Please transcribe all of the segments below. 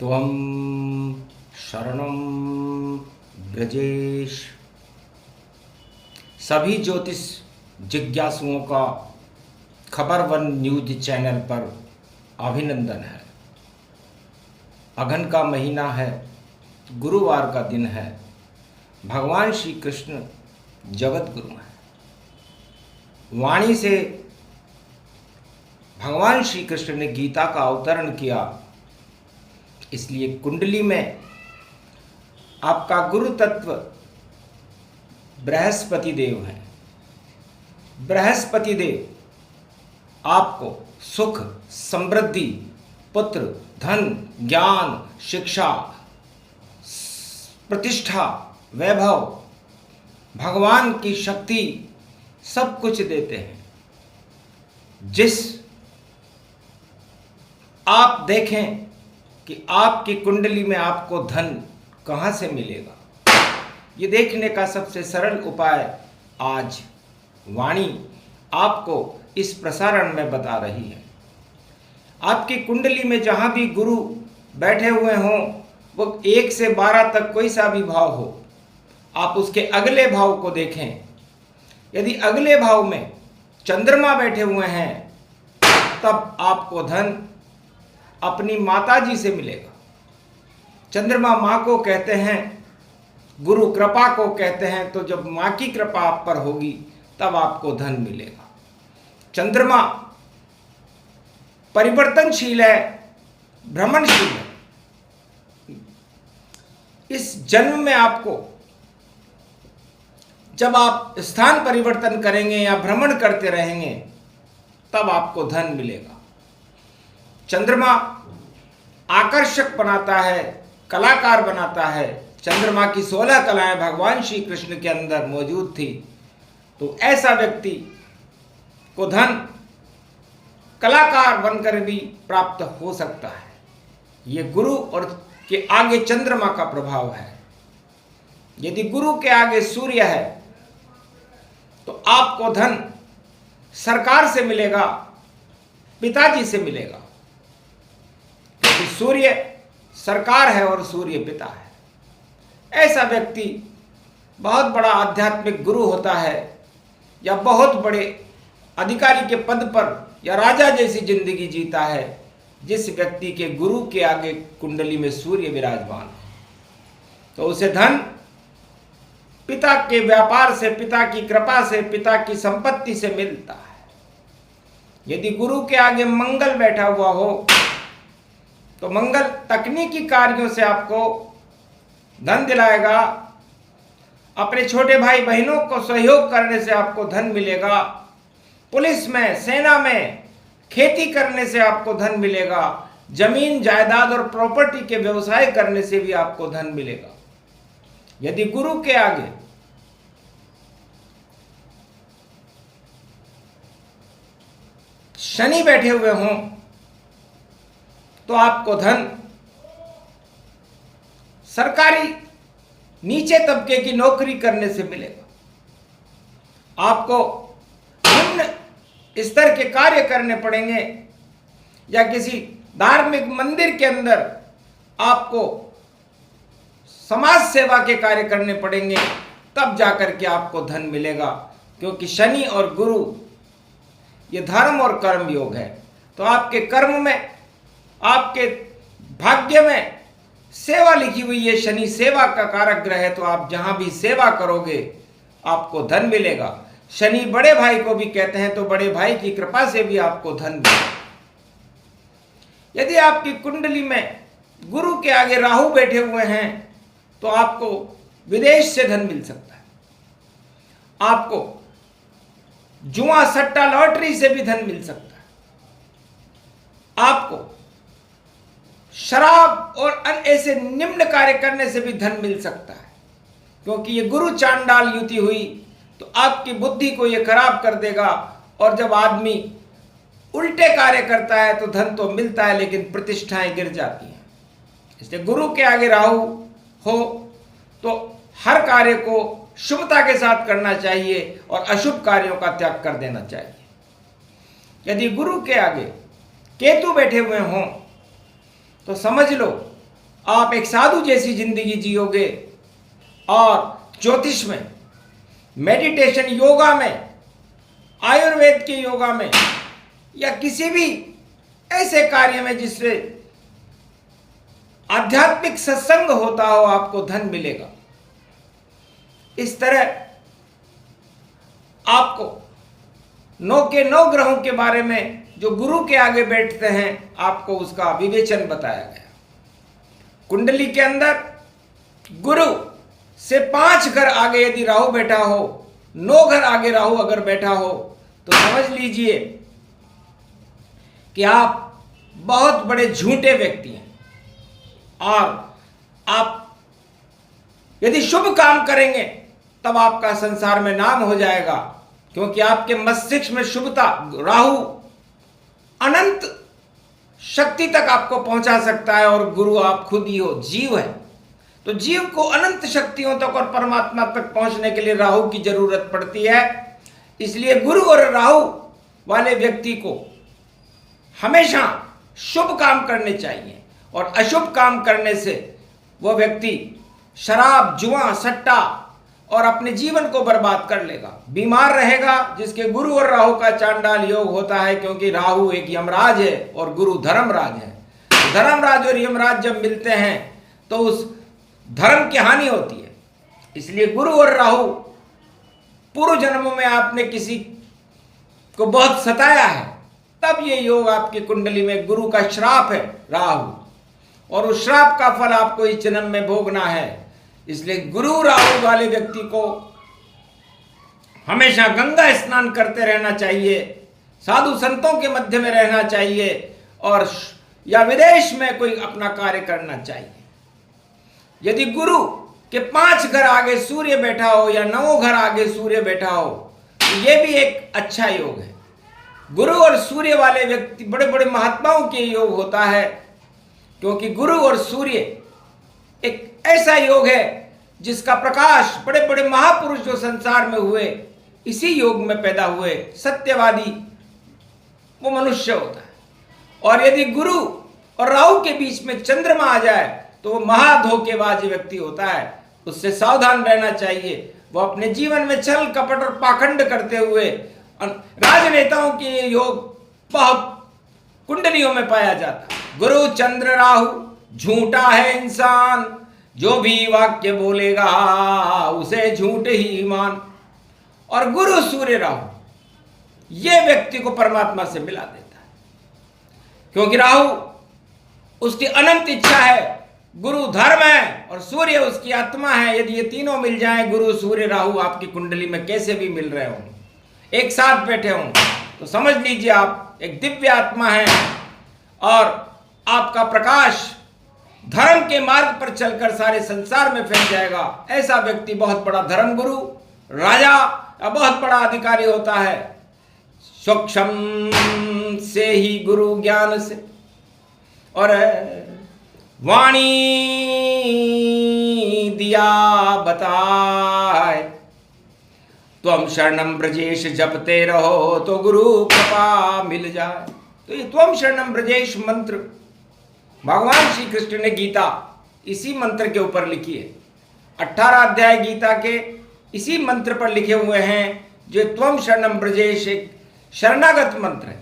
त्वं शरणं ब्रजेश। सभी ज्योतिष जिज्ञासुओं का खबर वन न्यूज चैनल पर अभिनंदन है। अगहन का महीना है, गुरुवार का दिन है। भगवान श्री कृष्ण जगत गुरु हैं। वाणी से भगवान श्री कृष्ण ने गीता का अवतरण किया, इसलिए कुंडली में आपका गुरु तत्व बृहस्पति देव है। बृहस्पति देव आपको सुख, समृद्धि, पुत्र, धन, ज्ञान, शिक्षा, प्रतिष्ठा, वैभव, भगवान की शक्ति सब कुछ देते हैं। जिस आप देखें कि आपकी कुंडली में आपको धन कहाँ से मिलेगा, ये देखने का सबसे सरल उपाय आज वाणी आपको इस प्रसारण में बता रही है। आपकी कुंडली में जहाँ भी गुरु बैठे हुए हों, वो 1 से 12 तक कोई सा भी भाव हो, आप उसके अगले भाव को देखें। यदि अगले भाव में चंद्रमा बैठे हुए हैं, तब आपको धन अपनी माता जी से मिलेगा। चंद्रमा माँ को कहते हैं, गुरु कृपा को कहते हैं। तो जब माँ की कृपा आप पर होगी तब आपको धन मिलेगा। चंद्रमा परिवर्तनशील है, भ्रमणशील है। इस जन्म में आपको जब आप स्थान परिवर्तन करेंगे या भ्रमण करते रहेंगे, तब आपको धन मिलेगा। चंद्रमा आकर्षक बनाता है, कलाकार बनाता है। चंद्रमा की 16 कलाएं भगवान श्री कृष्ण के अंदर मौजूद थी। तो ऐसा व्यक्ति को धन कलाकार बनकर भी प्राप्त हो सकता है। ये गुरु और के आगे चंद्रमा का प्रभाव है। यदि गुरु के आगे सूर्य है तो आपको धन सरकार से मिलेगा, पिताजी से मिलेगा। क्योंकि सूर्य सरकार है और सूर्य पिता है। ऐसा व्यक्ति बहुत बड़ा आध्यात्मिक गुरु होता है, या बहुत बड़े अधिकारी के पद पर या राजा जैसी जिंदगी जीता है, जिस व्यक्ति के गुरु के आगे कुंडली में सूर्य विराजमान है। तो उसे धन पिता के व्यापार से, पिता की कृपा से, पिता की संपत्ति से मिलता है। यदि गुरु के आगे मंगल बैठा हुआ हो, तो मंगल तकनीकी कार्यों से आपको धन दिलाएगा। अपने छोटे भाई बहनों को सहयोग करने से आपको धन मिलेगा। पुलिस में, सेना में, खेती करने से आपको धन मिलेगा। जमीन, जायदाद और प्रॉपर्टी के व्यवसाय करने से भी आपको धन मिलेगा। यदि गुरु के आगे शनि बैठे हुए हों, तो आपको धन सरकारी नीचे तबके की नौकरी करने से मिलेगा। आपको निम्न स्तर के कार्य करने पड़ेंगे, या किसी धार्मिक मंदिर के अंदर आपको समाज सेवा के कार्य करने पड़ेंगे, तब जाकर के आपको धन मिलेगा। क्योंकि शनि और गुरु ये धर्म और कर्म योग है। तो आपके कर्म में, आपके भाग्य में सेवा लिखी हुई है। शनि सेवा का कारक ग्रह है, तो आप जहां भी सेवा करोगे आपको धन मिलेगा। शनि बड़े भाई को भी कहते हैं, तो बड़े भाई की कृपा से भी आपको धन मिलेगा। यदि आपकी कुंडली में गुरु के आगे राहु बैठे हुए हैं, तो आपको विदेश से धन मिल सकता है। आपको जुआ, सट्टा, लॉटरी से भी धन मिल सकता है। आपको शराब और अन्य ऐसे निम्न कार्य करने से भी धन मिल सकता है। क्योंकि ये गुरु चांडाल युति हुई तो आपकी बुद्धि को ये खराब कर देगा। और जब आदमी उल्टे कार्य करता है तो धन तो मिलता है, लेकिन प्रतिष्ठाएं गिर जाती हैं। इसलिए गुरु के आगे राहु हो तो हर कार्य को शुभता के साथ करना चाहिए और अशुभ कार्यों का त्याग कर देना चाहिए। यदि गुरु के आगे केतु बैठे हुए हों, तो समझ लो आप एक साधु जैसी जिंदगी जियोगे। और ज्योतिष में, मेडिटेशन, योगा में, आयुर्वेद के योगा में, या किसी भी ऐसे कार्य में जिससे आध्यात्मिक सत्संग होता हो, आपको धन मिलेगा। इस तरह आपको 9 के 9 ग्रहों के बारे में जो गुरु के आगे बैठते हैं, आपको उसका विवेचन बताया गया। कुंडली के अंदर गुरु से 5 घर आगे यदि राहु बैठा हो, 9 घर आगे राहु अगर बैठा हो, तो समझ लीजिए कि आप बहुत बड़े झूठे व्यक्ति हैं। और आप यदि शुभ काम करेंगे तब आपका संसार में नाम हो जाएगा, क्योंकि आपके मस्तिष्क में शुभता, राहु अनंत शक्ति तक आपको पहुंचा सकता है, और गुरु आप खुद ही हो, जीव है। तो जीव को अनंत शक्तियों तक और परमात्मा तक पहुंचने के लिए राहु की जरूरत पड़ती है। इसलिए गुरु और राहु वाले व्यक्ति को हमेशा शुभ काम करने चाहिए, और अशुभ काम करने से वह व्यक्ति शराब, जुआ, सट्टा और अपने जीवन को बर्बाद कर लेगा, बीमार रहेगा, जिसके गुरु और राहु का चांडाल योग होता है। क्योंकि राहु एक यमराज है और गुरु धर्मराज है। तो धर्मराज और यमराज जब मिलते हैं तो उस धर्म की हानि होती है। इसलिए गुरु और राहु, पूर्व जन्मों में आपने किसी को बहुत सताया है, तब ये योग आपकी कुंडली में, गुरु का श्राप है राहु, और उस श्राप का फल आपको इस जन्म में भोगना है। इसलिए गुरु राहु वाले व्यक्ति को हमेशा गंगा स्नान करते रहना चाहिए, साधु संतों के मध्य में रहना चाहिए, और या विदेश में कोई अपना कार्य करना चाहिए। यदि गुरु के 5 घर आगे सूर्य बैठा हो या 9 घर आगे सूर्य बैठा हो, तो यह भी एक अच्छा योग है। गुरु और सूर्य वाले व्यक्ति बड़े बड़े महात्माओं के योग होता है, क्योंकि गुरु और सूर्य एक ऐसा योग है जिसका प्रकाश बड़े बड़े महापुरुष जो संसार में हुए, इसी योग में पैदा हुए सत्यवादी वो मनुष्य होता है। और यदि गुरु और राहु के बीच में चंद्रमा आ जाए तो वो महाधोखेबाज व्यक्ति होता है, उससे सावधान रहना चाहिए। वो अपने जीवन में छल, कपट और पाखंड करते हुए राजनेताओं के योग बहुत कुंडलियों में पाया जाता है। गुरु चंद्र राहु, झूठा है इंसान, जो भी वाक्य बोलेगा उसे झूठ ही मान। और गुरु सूर्य राहु ये व्यक्ति को परमात्मा से मिला देता है, क्योंकि राहु उसकी अनंत इच्छा है, गुरु धर्म है और सूर्य उसकी आत्मा है। यदि ये तीनों मिल जाएं, गुरु सूर्य राहु आपकी कुंडली में कैसे भी मिल रहे हों, एक साथ बैठे हों, तो समझ लीजिए आप एक दिव्य आत्मा है, और आपका प्रकाश धर्म के मार्ग पर चलकर सारे संसार में फैल जाएगा। ऐसा व्यक्ति बहुत बड़ा धर्मगुरु, राजा या बहुत बड़ा अधिकारी होता है। सूक्ष्म से ही गुरु ज्ञान से, और वाणी दिया बताए, त्वम शरणम ब्रजेश जपते रहो तो गुरु कृपा मिल जाए। तो ये त्वम शरणम ब्रजेश मंत्र भगवान श्री कृष्ण ने गीता इसी मंत्र के ऊपर लिखी है। 18 अध्याय गीता के इसी मंत्र पर लिखे हुए हैं, जो त्वम शरणम ब्रजेश एक शरणागत मंत्र है,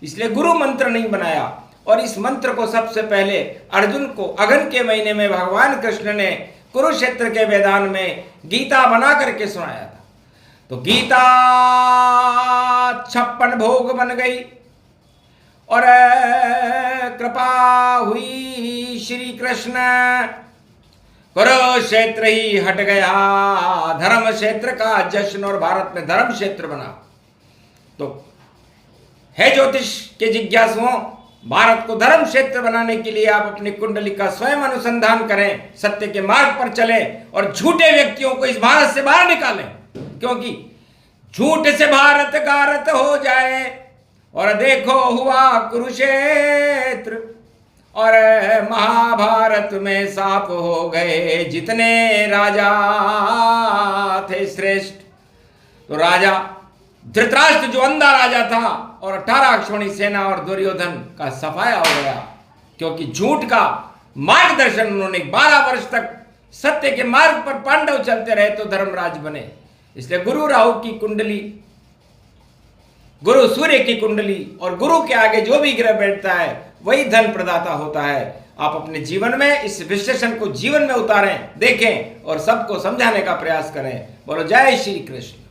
इसलिए गुरु मंत्र नहीं बनाया। और इस मंत्र को सबसे पहले अर्जुन को अगन के महीने में भगवान कृष्ण ने कुरुक्षेत्र के मैदान में गीता बना करके सुनाया था। तो गीता 56 भोग बन गई, और कृपा हुई श्री कृष्ण, कुरुक्षेत्र ही हट गया धर्म क्षेत्र का जश्न, और भारत में धर्म क्षेत्र बना। तो है ज्योतिष के जिज्ञासुओं, भारत को धर्म क्षेत्र बनाने के लिए आप अपनी कुंडली का स्वयं अनुसंधान करें, सत्य के मार्ग पर चलें, और झूठे व्यक्तियों को इस भारत से बाहर निकालें, क्योंकि झूठ से भारत गारत हो जाए। और देखो हुआ कुरुक्षेत्र, और महाभारत में साफ हो गए जितने राजा थे श्रेष्ठ। तो राजा धृतराष्ट्र जो अंधा राजा था, और 18 अक्षौणी सेना और दुर्योधन का सफाया हो गया, क्योंकि झूठ का मार्गदर्शन उन्होंने 12 वर्ष तक सत्य के मार्ग पर पांडव चलते रहे तो धर्मराज बने। इसलिए गुरु राहु की कुंडली, गुरु सूर्य की कुंडली और गुरु के आगे जो भी ग्रह बैठता है वही धन प्रदाता होता है। आप अपने जीवन में इस विश्लेषण को जीवन में उतारें, देखें और सबको समझाने का प्रयास करें। बोलो जय श्री कृष्ण।